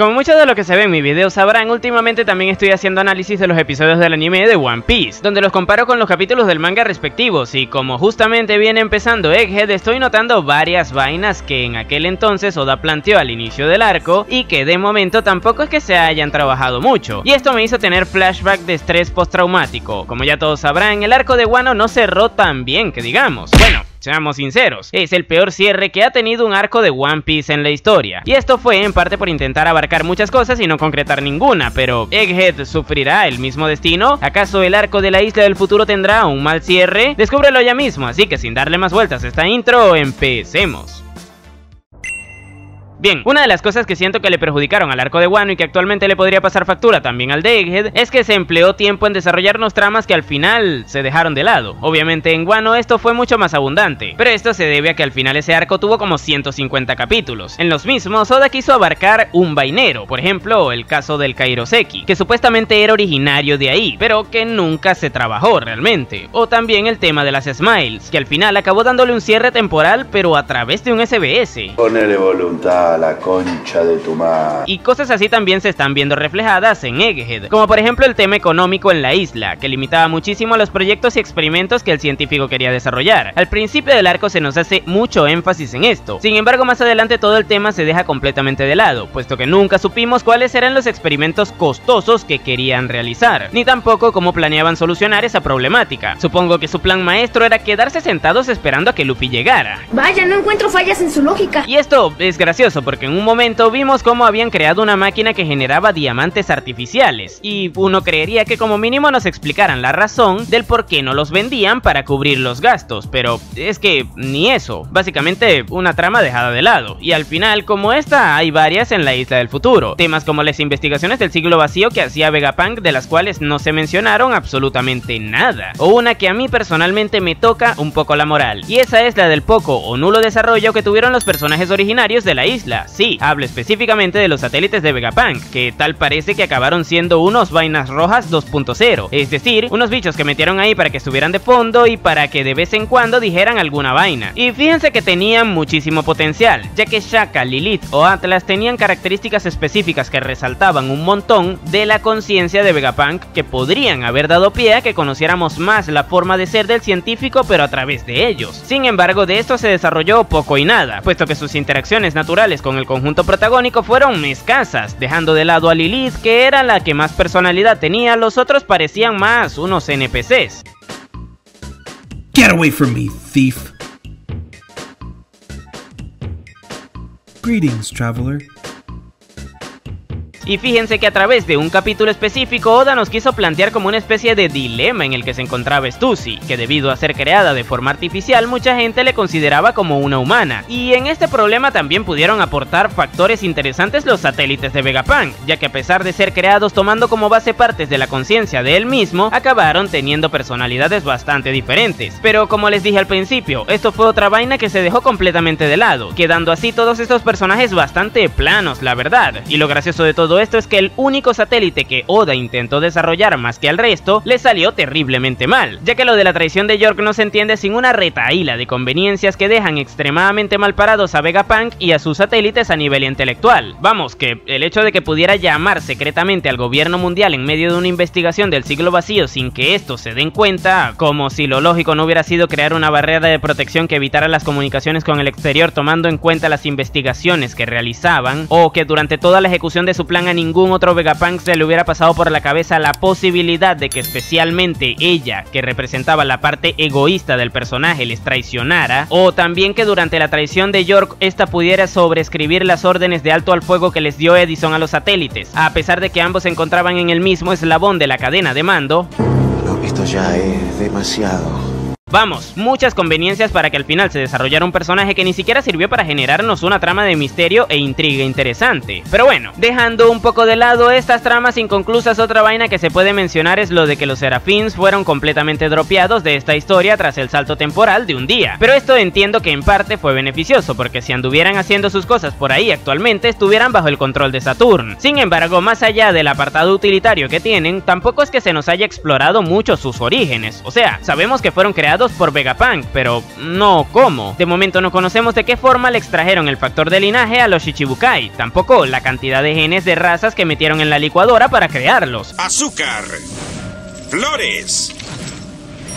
Como muchos de los que se ven en mi video sabrán, últimamente también estoy haciendo análisis de los episodios del anime de One Piece, donde los comparo con los capítulos del manga respectivos, y como justamente viene empezando Egghead, estoy notando varias vainas que en aquel entonces Oda planteó al inicio del arco, y que de momento tampoco es que se hayan trabajado mucho, y esto me hizo tener flashback de estrés postraumático. Como ya todos sabrán, el arco de Wano no cerró tan bien que digamos. Bueno, seamos sinceros, es el peor cierre que ha tenido un arco de One Piece en la historia, y esto fue en parte por intentar abarcar muchas cosas y no concretar ninguna. Pero ¿Egghead sufrirá el mismo destino? ¿Acaso el arco de la Isla del Futuro tendrá un mal cierre? Descúbrelo ya mismo, así que sin darle más vueltas a esta intro, empecemos. Bien, una de las cosas que siento que le perjudicaron al arco de Wano y que actualmente le podría pasar factura también al de Egghead es que se empleó tiempo en desarrollarnos tramas que al final se dejaron de lado. Obviamente en Wano esto fue mucho más abundante, pero esto se debe a que al final ese arco tuvo como 150 capítulos. En los mismos, Oda quiso abarcar un vainero, por ejemplo el caso del Kairoseki, que supuestamente era originario de ahí, pero que nunca se trabajó realmente. O también el tema de las Smiles, que al final acabó dándole un cierre temporal pero a través de un SBS. Ponele voluntad a la concha de tu madre. Y cosas así también se están viendo reflejadas en Egghead, como por ejemplo el tema económico en la isla, que limitaba muchísimo los proyectos y experimentos que el científico quería desarrollar. Al principio del arco se nos hace mucho énfasis en esto, sin embargo más adelante todo el tema se deja completamente de lado, puesto que nunca supimos cuáles eran los experimentos costosos que querían realizar, ni tampoco cómo planeaban solucionar esa problemática. Supongo que su plan maestro era quedarse sentados esperando a que Luffy llegara. Vaya, no encuentro fallas en su lógica. Y esto es gracioso porque en un momento vimos cómo habían creado una máquina que generaba diamantes artificiales, y uno creería que como mínimo nos explicaran la razón del por qué no los vendían para cubrir los gastos, pero es que ni eso, básicamente una trama dejada de lado. Y al final, como esta, hay varias en la Isla del Futuro, temas como las investigaciones del siglo vacío que hacía Vegapunk, de las cuales no se mencionaron absolutamente nada, o una que a mí personalmente me toca un poco la moral, y esa es la del poco o nulo desarrollo que tuvieron los personajes originarios de la isla. Sí, hablo específicamente de los satélites de Vegapunk, que tal parece que acabaron siendo unos vainas rojas 2.0, es decir, unos bichos que metieron ahí para que estuvieran de fondo y para que de vez en cuando dijeran alguna vaina. Y fíjense que tenían muchísimo potencial, ya que Shaka, Lilith o Atlas tenían características específicas que resaltaban un montón de la conciencia de Vegapunk, que podrían haber dado pie a que conociéramos más la forma de ser del científico, pero a través de ellos. Sin embargo, de esto se desarrolló poco y nada, puesto que sus interacciones naturales con el conjunto protagónico fueron escasas, dejando de lado a Lilith, que era la que más personalidad tenía. Los otros parecían más unos NPCs. Get away from me, thief. Greetings, traveler. Y fíjense que a través de un capítulo específico, Oda nos quiso plantear como una especie de dilema en el que se encontraba Stussy, que debido a ser creada de forma artificial, mucha gente le consideraba como una humana. Y en este problema también pudieron aportar factores interesantes los satélites de Vegapunk, ya que a pesar de ser creados tomando como base partes de la conciencia de él mismo, acabaron teniendo personalidades bastante diferentes. Pero como les dije al principio, esto fue otra vaina que se dejó completamente de lado, quedando así todos estos personajes bastante planos, la verdad. Y lo gracioso de todo esto es que el único satélite que Oda intentó desarrollar más que al resto le salió terriblemente mal, ya que lo de la traición de York no se entiende sin una retahíla de conveniencias que dejan extremadamente mal parados a Vegapunk y a sus satélites a nivel intelectual. Vamos, que el hecho de que pudiera llamar secretamente al gobierno mundial en medio de una investigación del siglo vacío sin que estos se den cuenta, como si lo lógico no hubiera sido crear una barrera de protección que evitara las comunicaciones con el exterior tomando en cuenta las investigaciones que realizaban, o que durante toda la ejecución de su plan a ningún otro Vegapunk se le hubiera pasado por la cabeza la posibilidad de que especialmente ella, que representaba la parte egoísta del personaje, les traicionara, o también que durante la traición de York esta pudiera sobreescribir las órdenes de alto al fuego que les dio Edison a los satélites, a pesar de que ambos se encontraban en el mismo eslabón de la cadena de mando. No, esto ya es demasiado. Vamos, muchas conveniencias para que al final se desarrollara un personaje que ni siquiera sirvió para generarnos una trama de misterio e intriga interesante. Pero bueno, dejando un poco de lado estas tramas inconclusas, otra vaina que se puede mencionar es lo de que los Seraphins fueron completamente dropeados de esta historia tras el salto temporal de un día. Pero esto entiendo que en parte fue beneficioso, porque si anduvieran haciendo sus cosas por ahí actualmente, estuvieran bajo el control de Saturn. Sin embargo, más allá del apartado utilitario que tienen, tampoco es que se nos haya explorado mucho sus orígenes. O sea, sabemos que fueron creados controlados por Vegapunk, pero no cómo. De momento no conocemos de qué forma le extrajeron el factor de linaje a los Shichibukai, tampoco la cantidad de genes de razas que metieron en la licuadora para crearlos. Azúcar, flores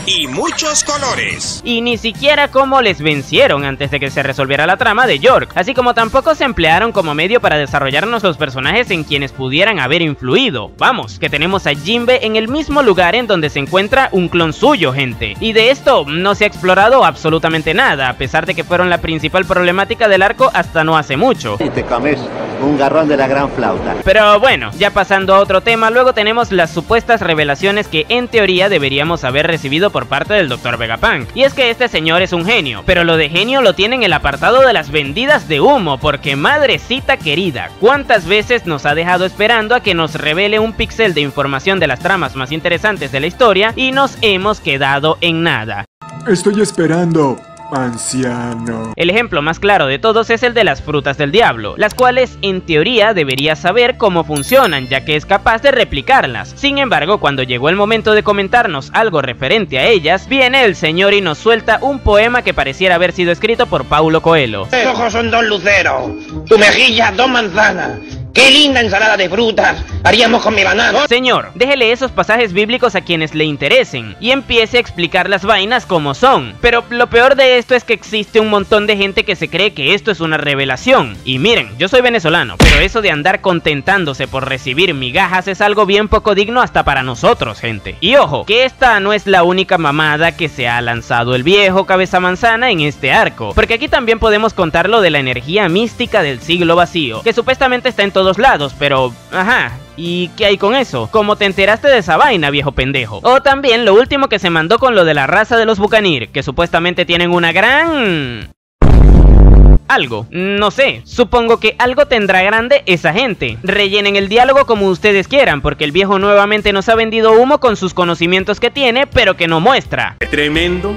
y muchos colores. Y ni siquiera cómo les vencieron antes de que se resolviera la trama de York, así como tampoco se emplearon como medio para desarrollarnos los personajes en quienes pudieran haber influido. Vamos, que tenemos a Jinbe en el mismo lugar en donde se encuentra un clon suyo, gente. Y de esto no se ha explorado absolutamente nada, a pesar de que fueron la principal problemática del arco hasta no hace mucho. Y te comes un garrón de la gran flauta. Pero bueno, ya pasando a otro tema, luego tenemos las supuestas revelaciones que en teoría deberíamos haber recibido por parte del Dr. Vegapunk. Y es que este señor es un genio, pero lo de genio lo tiene en el apartado de las vendidas de humo, porque madrecita querida, ¿cuántas veces nos ha dejado esperando a que nos revele un píxel de información de las tramas más interesantes de la historia y nos hemos quedado en nada? Estoy esperando, anciano. El ejemplo más claro de todos es el de las frutas del diablo, las cuales en teoría debería saber cómo funcionan, ya que es capaz de replicarlas. Sin embargo, cuando llegó el momento de comentarnos algo referente a ellas, viene el señor y nos suelta un poema que pareciera haber sido escrito por Paulo Coelho. Tus ojos son 2 luceros, tu mejilla 2 manzanas. ¡Qué linda ensalada de frutas haríamos con mi banano! Señor, déjele esos pasajes bíblicos a quienes le interesen y empiece a explicar las vainas como son. Pero lo peor de esto es que existe un montón de gente que se cree que esto es una revelación. Y miren, yo soy venezolano, pero eso de andar contentándose por recibir migajas es algo bien poco digno hasta para nosotros, gente. Y ojo, que esta no es la única mamada que se ha lanzado el viejo cabeza manzana en este arco, porque aquí también podemos contar lo de la energía mística del siglo vacío, que supuestamente está en todos lados, pero ajá, ¿y qué hay con eso? ¿Cómo te enteraste de esa vaina, viejo pendejo? O también lo último que se mandó con lo de la raza de los Bucanir, que supuestamente tienen una gran... algo, no sé, supongo que algo tendrá grande esa gente. Rellenen el diálogo como ustedes quieran, porque el viejo nuevamente nos ha vendido humo con sus conocimientos que tiene, pero que no muestra. Tremendo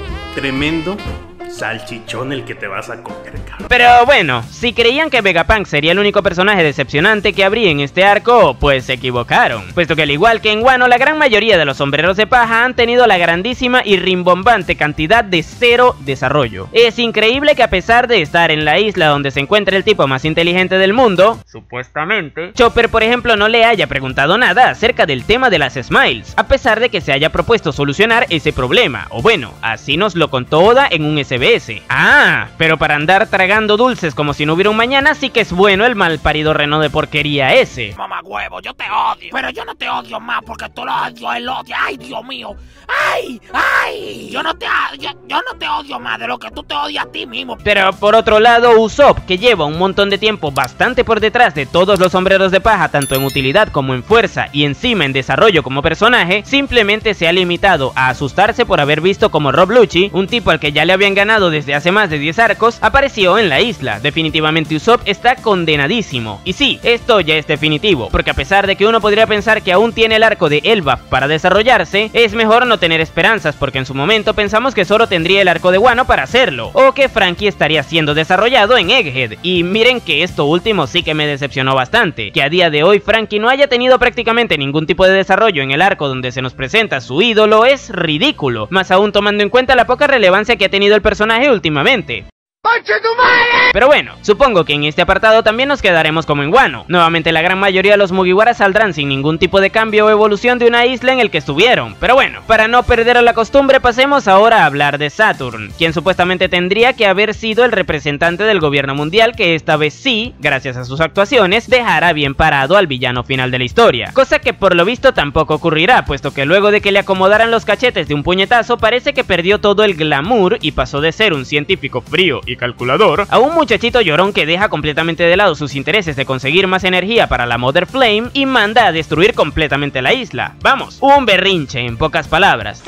salchichón el que te vas a comer, cabrón. Pero bueno, si creían que Vegapunk sería el único personaje decepcionante que habría en este arco, pues se equivocaron, puesto que al igual que en Wano, la gran mayoría de los sombreros de paja han tenido la grandísima y rimbombante cantidad de 0 desarrollo. Es increíble que a pesar de estar en la isla donde se encuentra el tipo más inteligente del mundo, supuestamente, Chopper por ejemplo no le haya preguntado nada acerca del tema de las Smiles, a pesar de que se haya propuesto solucionar ese problema, o bueno, así nos lo contó Oda en un SBS. Ah, pero para andar tragando dulces como si no hubiera un mañana sí que es bueno el malparido reno de porquería ese. Mamá huevo, yo te odio, pero yo no te odio más porque tú lo odias, él odia. Ay, Dios mío. Ay, yo no te odio más de lo que tú te odias a ti mismo. Pero por otro lado, Usopp, que lleva un montón de tiempo bastante por detrás de todos los sombreros de paja, tanto en utilidad como en fuerza y encima en desarrollo como personaje, simplemente se ha limitado a asustarse por haber visto como Rob Lucci, un tipo al que ya le habían ganado desde hace más de 10 arcos, apareció en la isla. Definitivamente Usopp está condenadísimo. Y sí, esto ya es definitivo, porque a pesar de que uno podría pensar que aún tiene el arco de Elbaf para desarrollarse, es mejor no tener esperanzas, porque en su momento pensamos que Zoro tendría el arco de Wano para hacerlo, o que Franky estaría siendo desarrollado en Egghead, y miren que esto último sí que me decepcionó bastante, que a día de hoy Franky no haya tenido prácticamente ningún tipo de desarrollo en el arco donde se nos presenta su ídolo es ridículo, más aún tomando en cuenta la poca relevancia que ha tenido el personaje últimamente. Pero bueno, supongo que en este apartado también nos quedaremos como en Wano. Nuevamente la gran mayoría de los Mugiwara saldrán sin ningún tipo de cambio o evolución de una isla en el que estuvieron. Pero bueno, para no perder la costumbre, pasemos ahora a hablar de Saturn, quien supuestamente tendría que haber sido el representante del gobierno mundial, que esta vez sí, gracias a sus actuaciones, dejará bien parado al villano final de la historia. Cosa que por lo visto tampoco ocurrirá, puesto que luego de que le acomodaran los cachetes de un puñetazo, parece que perdió todo el glamour y pasó de ser un científico frío y calculador a un muchachito llorón que deja completamente de lado sus intereses de conseguir más energía para la Mother Flame y manda a destruir completamente la isla. Vamos, un berrinche en pocas palabras.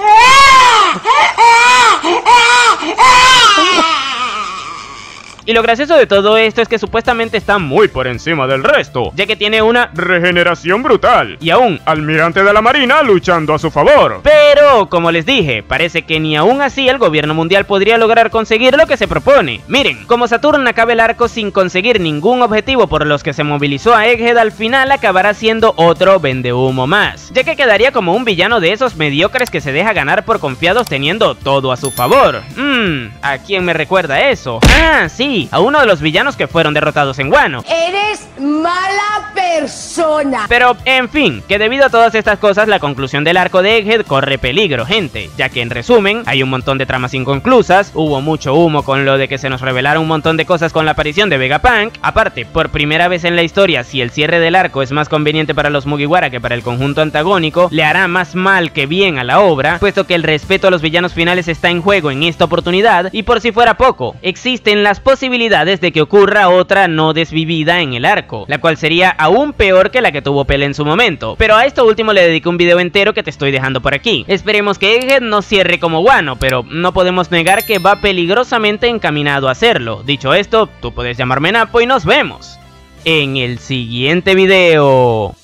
Y lo gracioso de todo esto es que supuestamente está muy por encima del resto, ya que tiene una regeneración brutal y aún almirante de la marina luchando a su favor. Pero, como les dije, parece que ni aún así el gobierno mundial podría lograr conseguir lo que se propone. Miren, como Saturn acaba el arco sin conseguir ningún objetivo por los que se movilizó a Egghead, al final acabará siendo otro vendehumo más, ya que quedaría como un villano de esos mediocres que se deja ganar por confiados teniendo todo a su favor. ¿A quién me recuerda eso? Ah, sí, a uno de los villanos que fueron derrotados en Wano. Eres mala persona. Pero, en fin, que debido a todas estas cosas, la conclusión del arco de Egghead corre peligro, gente, ya que en resumen, hay un montón de tramas inconclusas, hubo mucho humo con lo de que se nos revelaron un montón de cosas con la aparición de Vegapunk. Aparte, por primera vez en la historia, si el cierre del arco es más conveniente para los Mugiwara que para el conjunto antagónico, le hará más mal que bien a la obra, puesto que el respeto a los villanos finales está en juego en esta oportunidad, y por si fuera poco, existen las posibilidades de que ocurra otra no desvivida en el arco, la cual sería aún peor que la que tuvo Pele en su momento, pero a esto último le dediqué un video entero que te estoy dejando por aquí. Esperemos que Egghead no cierre como Wano, pero no podemos negar que va peligrosamente encaminado a hacerlo. Dicho esto, tú puedes llamarme Napo y nos vemos en el siguiente video.